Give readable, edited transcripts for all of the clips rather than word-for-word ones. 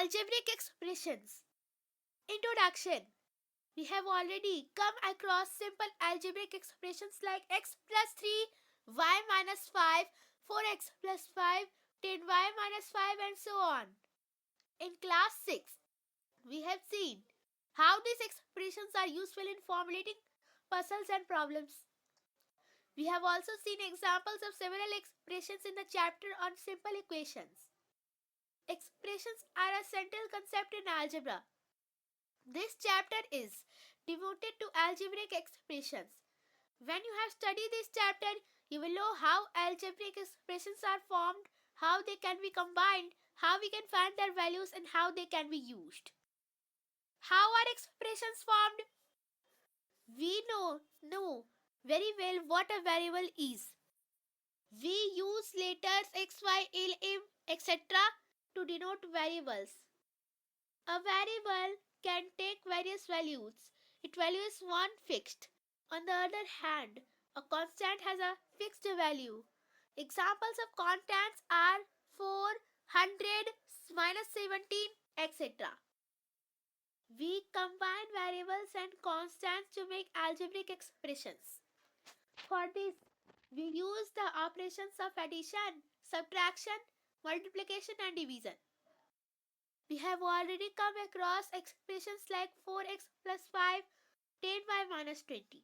Algebraic expressions. Introduction. We have already come across simple algebraic expressions like x plus 3, y minus 5, 4x plus 5, 10y minus 5 and so on. In class 6, we have seen how these expressions are useful in formulating puzzles and problems. We have also seen examples of several expressions in the chapter on simple equations. Expressions are a central concept in algebra. This chapter is devoted to algebraic expressions. When you have studied this chapter, you will know how algebraic expressions are formed, how they can be combined, how we can find their values and how they can be used. How are expressions formed? We know very well what a variable is. We use letters x, y, l, m, etc. to denote variables. A variable can take various values. Its value is one fixed. On the other hand, a constant has a fixed value. Examples of constants are 4, 100, minus 17, etc. We combine variables and constants to make algebraic expressions. For this, we use the operations of addition, subtraction, multiplication and division. We have already come across expressions like 4x plus 5, 10y minus 20.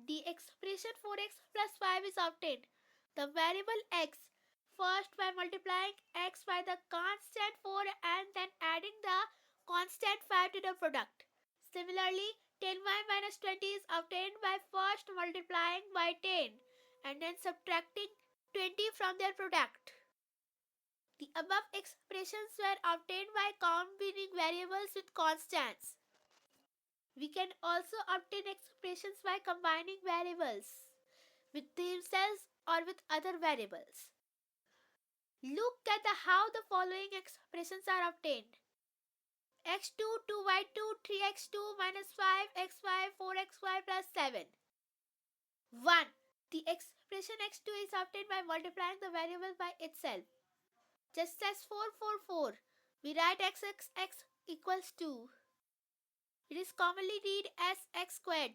The expression 4x plus 5 is obtained. The variable x first by multiplying x by the constant 4 and then adding the constant 5 to the product. Similarly, 10y minus 20 is obtained by first multiplying by 10 and then subtracting 20 from their product. The above expressions were obtained by combining variables with constants. We can also obtain expressions by combining variables with themselves or with other variables. Look at how the following expressions are obtained. x2, 2y2, 3x2 minus 5xy, 4xy plus 7. 1. The expression x2 is obtained by multiplying the variable by itself. Just as 4, 4, 4, we write x equals 2. It is commonly read as x squared.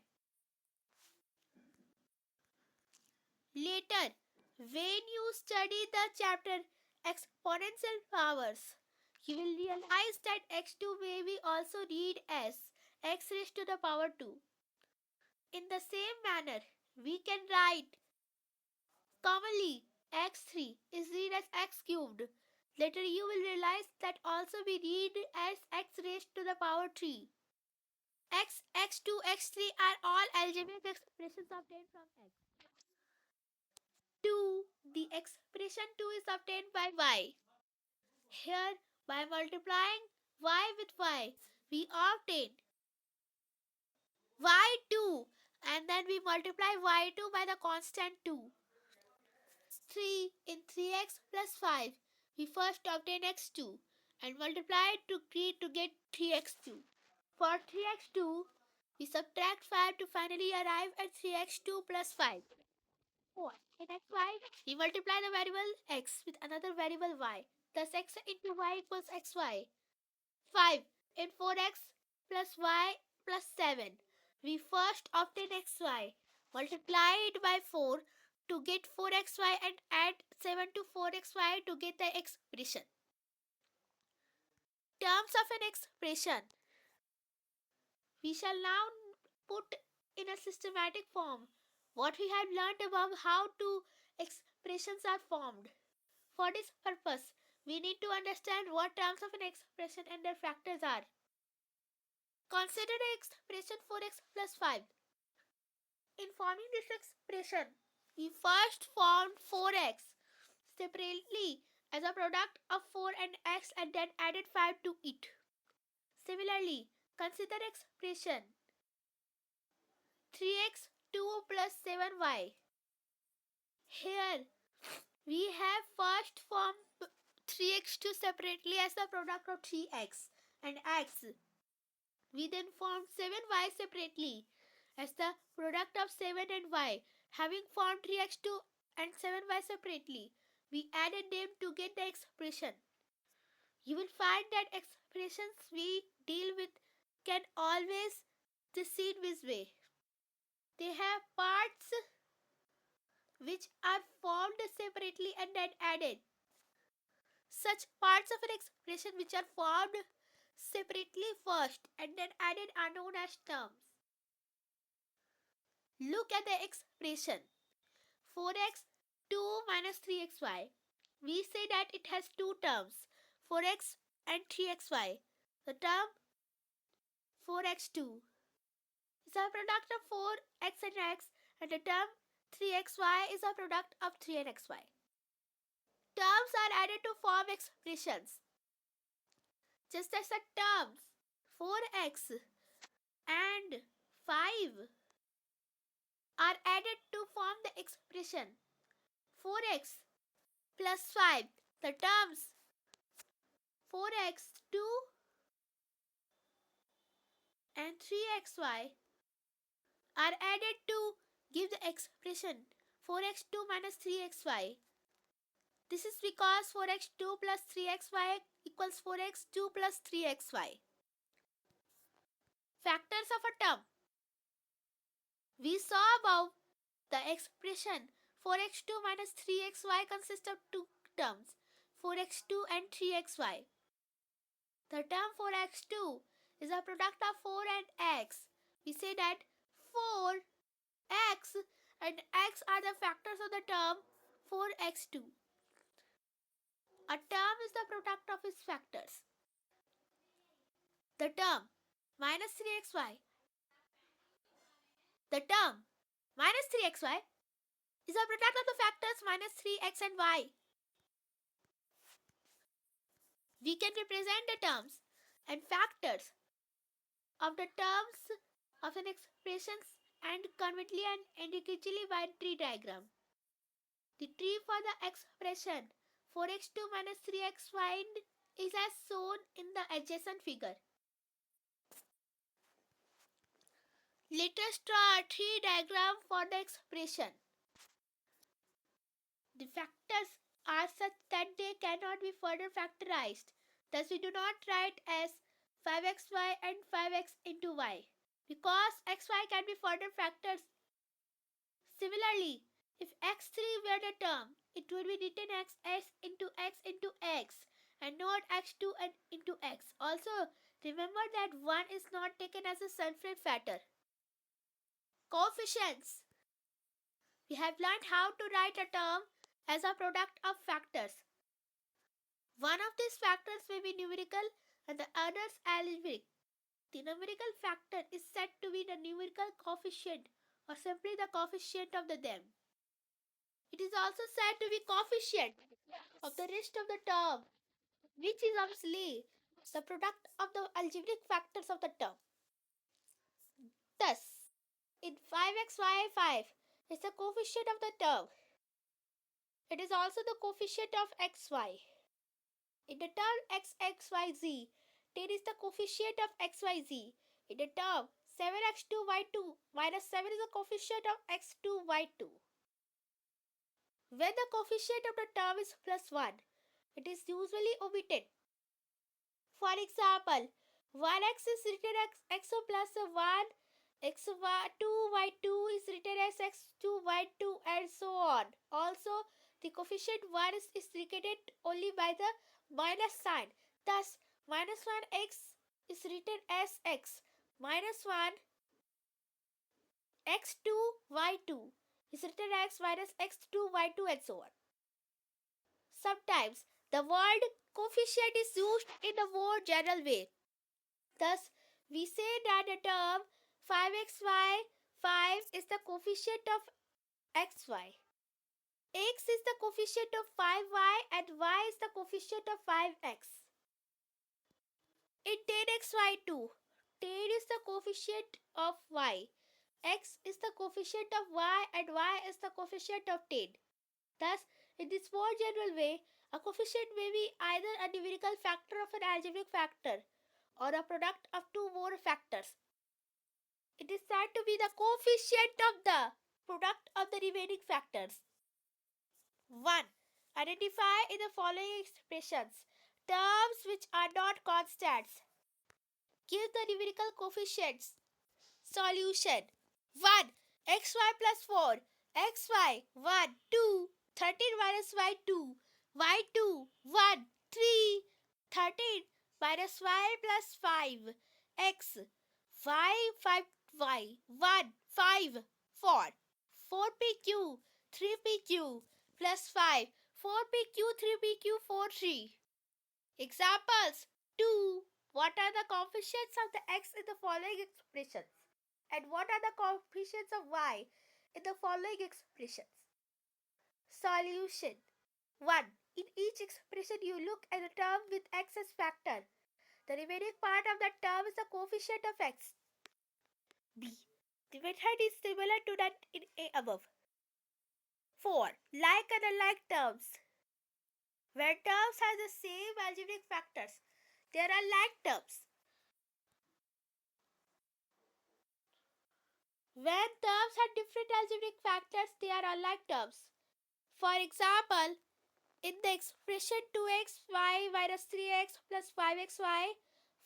Later, when you study the chapter exponential powers, you will realize that x2 may be also read as x raised to the power 2. In the same manner, we can write commonly x3 is read as x cubed. Later you will realize that also we read as x raised to the power 3. X, x2, x3 are all algebraic expressions obtained from x. 2. The expression 2 is obtained by y. Here, by multiplying y with y, we obtain y2 and then we multiply y2 by the constant 2. 3. In 3x plus 5, we first obtain x2 and multiply it to get 3x2. For 3x2, we subtract 5 to finally arrive at 3x2 plus 5. 4. In xy, we multiply the variable x with another variable y. Thus x into y equals xy. 5. In 4x plus y plus 7, we first obtain xy, multiply it by 4 to get 4xy and add 7 to 4xy to get the expression. Terms of an expression. We shall now put in a systematic form what we have learnt about how expressions are formed. For this purpose, we need to understand what terms of an expression and their factors are. Consider the expression 4x plus 5. In forming this expression, we first formed 4x separately as a product of 4 and x and then added 5 to it. Similarly, consider expression 3x 2 plus 7y. Here, we have first formed 3x2 separately as the product of 3x and x. We then formed 7y separately as the product of 7 and y. Having formed 3x2 and 7y separately, we added them to get the expression. You will find that expressions we deal with can always proceed this way. They have parts which are formed separately and then added. Such parts of an expression which are formed separately first and then added are known as terms. Look at the expression 4x 2 minus 3xy. We say that it has two terms 4x and 3xy. The term 4x2 is a product of 4x and x, and the term 3xy is a product of 3 and xy. Terms are added to form expressions. Just as the terms 4x and 5 are added to form the expression 4x plus 5. The terms 4x2 and 3xy are added to give the expression 4x2 minus 3xy. This is because 4x2 plus 3xy equals 4x2 plus 3xy. Factors of a term. We saw above the expression 4x2 minus 3xy consists of two terms 4x2 and 3xy. The term 4x2 is a product of 4 and x. We say that 4x and x are the factors of the term 4x2. A term is the product of its factors. The term minus 3xy. The term minus 3xy is a product of the factors minus 3x and y. We can represent the terms and factors of the terms of an expression and conveniently and individually by tree diagram. The tree for the expression 4x2 minus 3xy is as shown in the adjacent figure. Let us draw a tree diagram for the expression. The factors are such that they cannot be further factorized. Thus, we do not write as 5xy and 5x into y because xy can be further factors. Similarly, if x3 were the term, it would be written as x into x and not x2 and into x. Also, remember that 1 is not taken as a separate factor. Coefficients. We have learned how to write a term as a product of factors. One of these factors may be numerical and the others algebraic. The numerical factor is said to be the numerical coefficient or simply the coefficient of the them. It is also said to be coefficient of the rest of the term, which is obviously the product of the algebraic factors of the term. Thus, in 5xy5 is the coefficient of the term. It is also the coefficient of xy. In the term xxyz, 10 is the coefficient of xyz. In the term 7x2y2 minus 7 is the coefficient of x2y2. When the coefficient of the term is plus 1, it is usually omitted. For example, 1x is written as x plus 1, x2y2 is written as x2y2 and so on. Also, the coefficient 1 is indicated only by the minus sign. Thus, minus 1x is written as x. Minus 1 x2y2 is written as minus x2y2 and so on. Sometimes the word coefficient is used in a more general way. Thus, we say that the term 5xy 5 is the coefficient of xy. X is the coefficient of 5y and y is the coefficient of 5x. In 10xy2, 10 is the coefficient of y. X is the coefficient of y and y is the coefficient of 10. Thus, in this more general way, a coefficient may be either a numerical factor of an algebraic factor or a product of two more factors. It is said to be the coefficient of the product of the remaining factors. 1. Identify in the following expressions terms which are not constants. Give the numerical coefficients. Solution 1. xy plus 4. xy 1, 2. 13 minus y2. y2 1, 3. 13 minus y plus 5. x y 5 y 1, 5. 4. 4pq 3pq plus 5. 4pq 3pq 4 3. Examples 2. What are the coefficients of the x in the following expressions? And what are the coefficients of y in the following expressions? Solution 1. In each expression you look at the term with x as factor. The remaining part of that term is the coefficient of x. B. The method is similar to that in A above. 4. Like and unlike terms. When terms have the same algebraic factors, they are unlike terms. When terms have different algebraic factors, they are unlike terms. For example, in the expression 2xy minus 3x plus 5xy,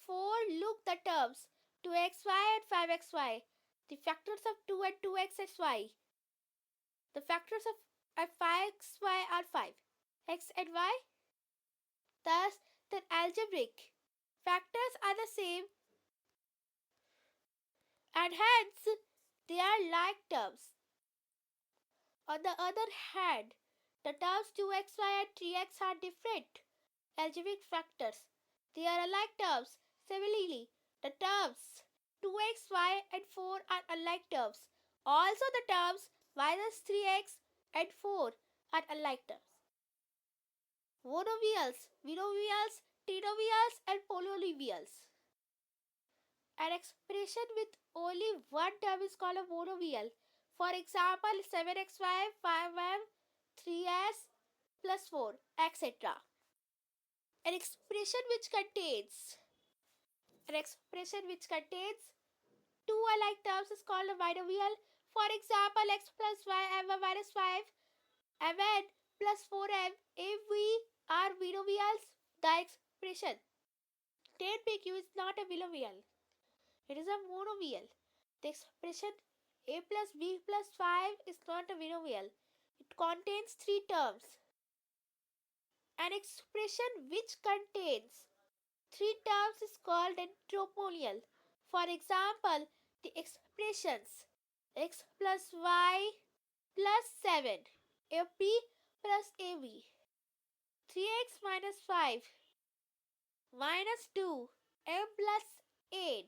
4 look the terms 2xy and 5xy. The factors of 2 and 2x is y. The factors of 5xy are 5. X and y. Thus, the algebraic factors are the same and hence they are like terms. On the other hand, the terms 2xy and 3x are different algebraic factors. They are unlike terms. Similarly, the terms 2xy and 4 are unlike terms. Also, the terms minus 3x and 4 are unlike terms. Monomials, binomials, trinomials and polynomials. An expression with only one term is called a monomial. For example, 7xy, 5m, 3s plus 4, etc. An expression which contains two alike terms is called a binomial. For example, x plus y m minus 5 mn plus 4m. If we are binomials, the expression 10pq is not a binomial. It is a monomial. The expression a plus b plus 5 is not a binomial. It contains three terms. An expression which contains three terms is called a troponial. For example, the expressions x plus y plus 7, ap plus ab, 3x minus 5 minus 2, m plus 8,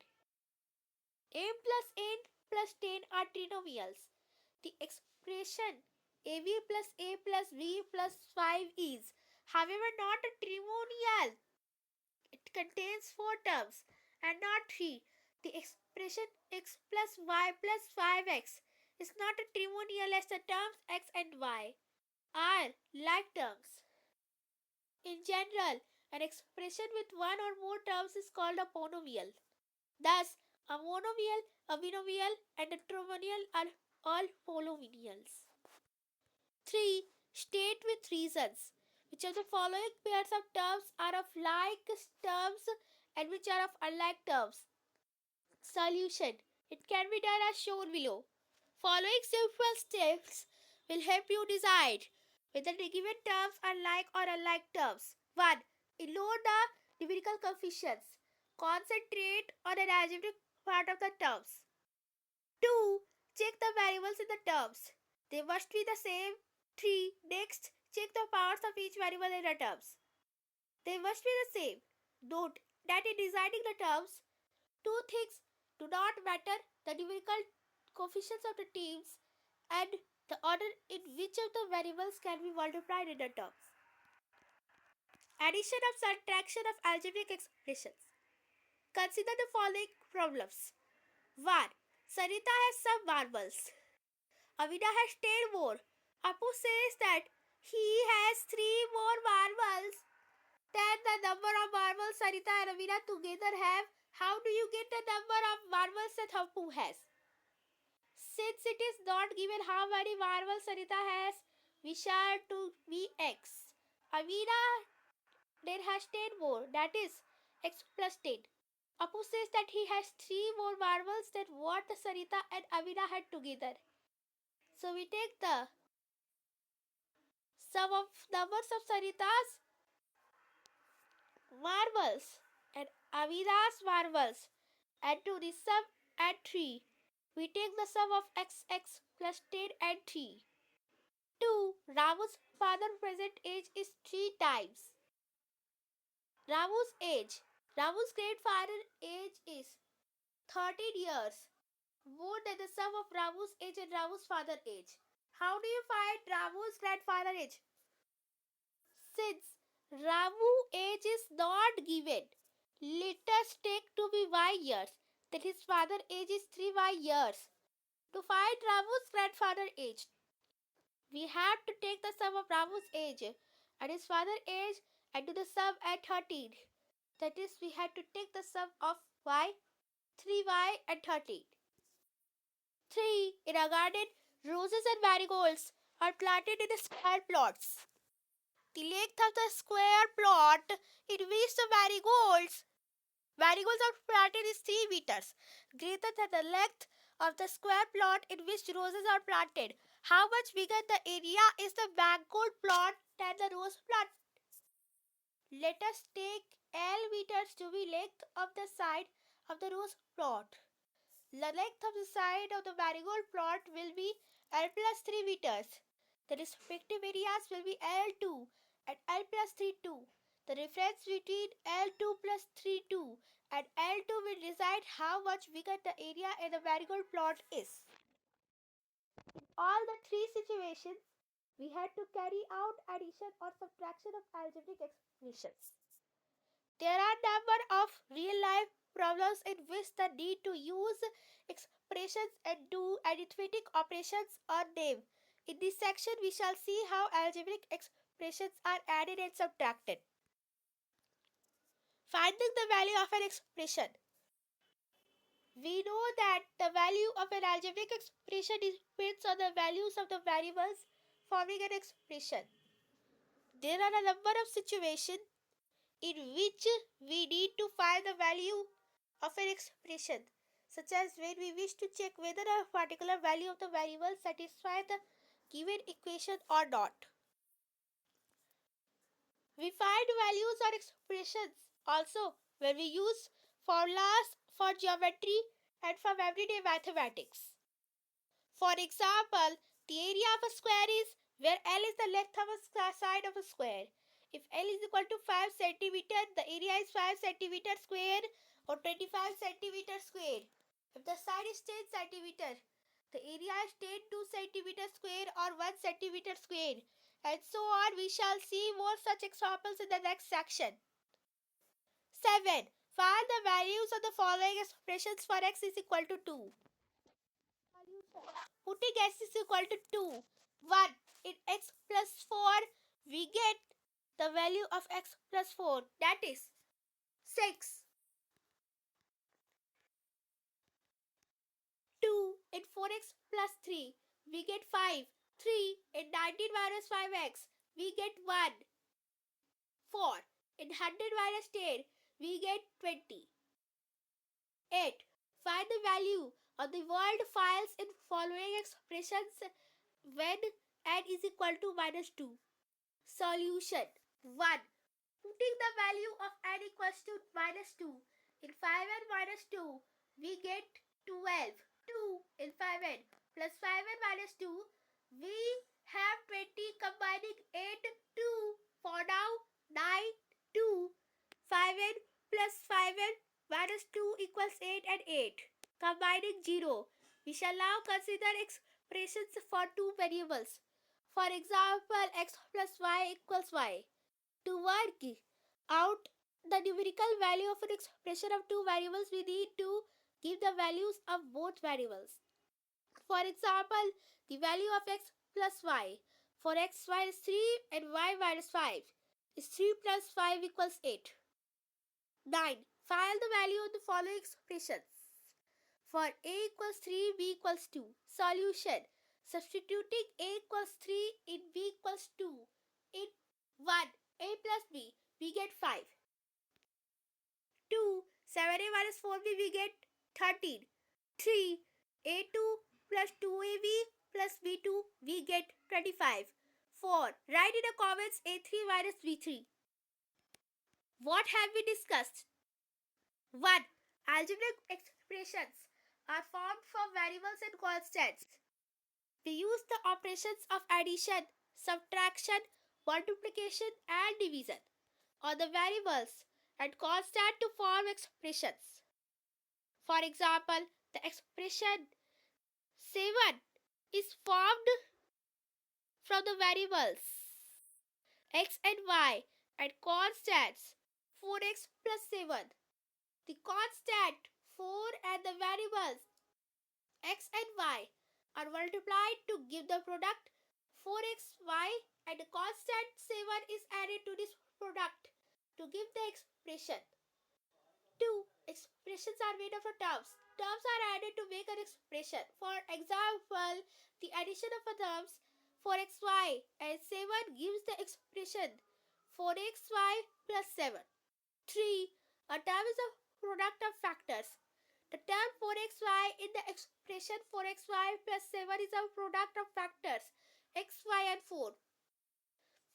m plus 8 plus 10 are trinomials. The expression ab plus a plus b plus 5 is, however, not a trimonial. It contains four terms and not three. The expression x plus y plus 5x is not a trimonial as the terms x and y are like terms. In general, an expression with one or more terms is called a polynomial. Thus, a monomial, a binomial, and a trinomial are all polynomials. 3. State with reasons. Which of the following pairs of terms are of like terms and which are of unlike terms? Solution. It can be done as shown below. Following simple steps will help you decide whether the given terms are like or unlike terms. 1. Ignore the numerical coefficients. Concentrate on an algebraic part of the terms. 2. Check the variables in the terms. They must be the same. 3. Next, check the powers of each variable in the terms. They must be the same. Note that in deciding the terms, two things do not matter: the numerical coefficients of the terms and the order in which of the variables can be multiplied in the terms. Addition or subtraction of algebraic expressions. Consider the following problems. 1. Sarita has some marbles. Amina has 10 more. Apu says that he has 3 more marbles than the number of marbles Sarita and Amina together have. How do you get the number of marbles that Apu has? Since it is not given how many marbles Sarita has, we shall to be x. Amina Then has 10 more, that is x plus 10. Apu says that he has 3 more marbles than what the Sarita and Amina had together. So we take the sum of numbers of Sarita's marbles and Amina's marbles and to the sum and 3. We take the sum of xx plus 10 and 3. 2. Ramu's father present age is 3 times Ramu's age. Ramu's grandfather age is 13 years, more than the sum of Ramu's age and Ramu's father age. How do you find Ramu's grandfather age? Since Ramu age is not given, let us take to be y years, then his father age is 3y years. To find Ramu's grandfather age, we have to take the sum of Ramu's age and his father age and do the sum at 13. That is, we have to take the sum of y, 3y and 13. 3. In a garden, roses and marigolds are planted in the square plots. The length of the square plot in which the marigolds are planted is 3 meters, greater than the length of the square plot in which roses are planted. How much bigger the area is the marigold plot than the rose plot? Let us take L meters to be length of the side of the rose plot. The length of the side of the marigold plot will be L plus 3 meters. The respective areas will be L2 and L plus 3 2. The difference between L2 plus 3 2 and L2 will decide how much bigger the area in the marigold plot is. In all the three situations, we had to carry out addition or subtraction of algebraic expressions. There are a number of real-life problems in which the need to use expressions and do arithmetic operations on them. In this section, we shall see how algebraic expressions are added and subtracted. Finding the value of an expression. We know that the value of an algebraic expression depends on the values of the variables forming an expression. There are a number of situations in which we need to find the value of an expression, such as when we wish to check whether a particular value of the variable satisfies the given equation or not. We find values or expressions also when we use formulas for geometry and from everyday mathematics. For example, the area of a square is where L is the length of a side of a square. If L is equal to 5 cm, the area is 5 cm square or 25 cm square. If the side is 10 cm, the area is 10 2 cm square or 1 cm square. And so on. We shall see more such examples in the next section. 7. Find the values of the following expressions for x is equal to 2. Putting x is equal to 2, 1 in x plus 4, we get the value of x plus 4, that is 6. 2 in 4x plus 3, we get 5. 3 in 19 minus 5x, we get 1. 4 in 100 minus 10, we get 20. 8. Find the value of the world files in following expressions when n is equal to minus 2. Solution. 1. Putting the value of n equals to minus 2 in 5n minus 2, we get 12. 2 in 5n plus 5n minus 2, we have 20 combining 8, 2. For now, 9, 2. 5n plus 5n minus 2 equals 8 and 8. Combining 0. We shall now consider expressions for two variables. For example, x plus y equals y. To work out the numerical value of an expression of two variables, we need to give the values of both variables. For example, the value of x plus y. For x, y is 3 and y minus 5 is 3 plus 5 equals 8. 9. Find the value of the following expressions. For a equals 3, b equals 2. Solution. Substituting a equals 3 in b equals 2 in 1. A plus b. we get 5. 2, 7a minus 4b, we get 13. 3, a2 plus 2ab plus b2, we get 25. 4, write in the comments a3 minus b3. What have we discussed? 1. Algebraic expressions are formed from variables and constants. We use the operations of addition, subtraction, multiplication and division on the variables and constant to form expressions. For example, the expression 7 is formed from the variables x and y and constants 4x plus 7. The constant 4 and the variables x and y are multiplied to give the product 4xy, and the constant 7 is added to this product to give the expression. 2. Expressions are made of terms. Terms are added to make an expression. For example, the addition of the terms 4xy and 7 gives the expression 4xy plus 7. 3. A term is a product of factors. The term 4xy in the expression 4xy plus 7 is a product of factors xy and 4.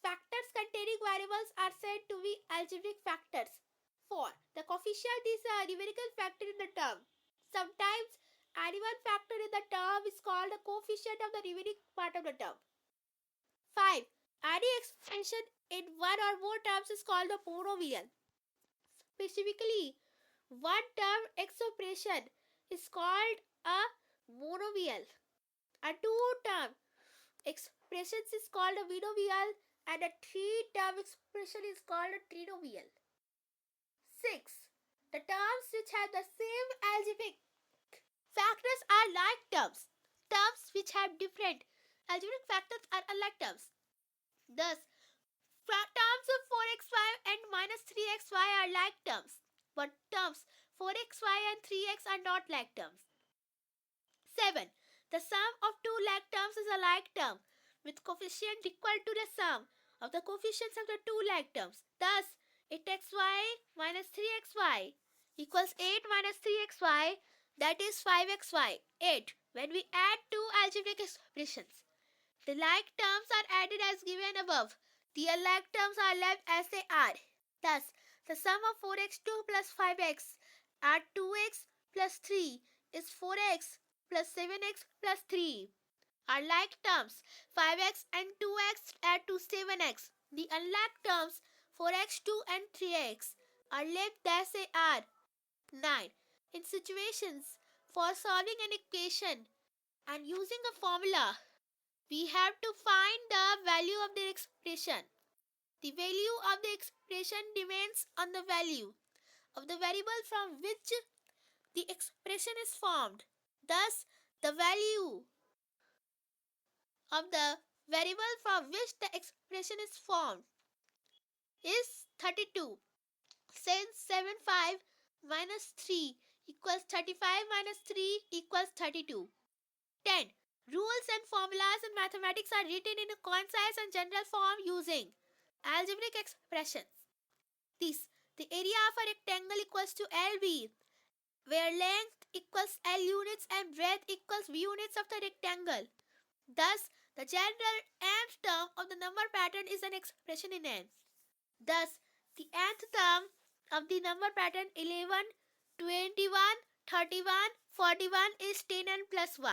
Factors containing variables are said to be algebraic factors. 4. The coefficient is a numerical factor in the term. Sometimes any one factor in the term is called the coefficient of the numeric part of the term. 5. Any expression in one or more terms is called a monomial. Specifically, one term expression is called a monomial. A two-term expression is called a binomial, and a three-term expression is called a trinomial. 6. The terms which have the same algebraic factors are like terms. Terms which have different algebraic factors are unlike terms. Thus, terms of 4xy and minus 3xy are like terms, but terms 4xy and 3x are not like terms. 7. The sum of two like terms is a like term with coefficient equal to the sum of the coefficients of the two like terms. Thus, 8xy minus 3xy equals 8 minus 3xy, that is 5xy. 8. When we add two algebraic expressions, the like terms are added as given above. The unlike terms are left as they are. Thus, the sum of 4x2 plus 5x add 2x plus 3 is 4x plus 7x plus 3. Are like terms 5x and 2x add to 7x. The unlike terms 4x2 and 3x are left as they are. 9. In situations for solving an equation and using a formula, we have to find the value of the expression. The value of the expression depends on the value of the variable from which the expression is formed. Thus, the value of the variable from which the expression is formed is 32. Since 75 minus 3 equals 35 minus 3 equals 32. 10. Rules and formulas in mathematics are written in a concise and general form using algebraic expressions. This, the area of a rectangle equals to LB, where length equals L units and breadth equals B units of the rectangle. Thus, the general nth term of the number pattern is an expression in n. Thus, the nth term of the number pattern 11, 21, 31, 41 is 10n plus 1.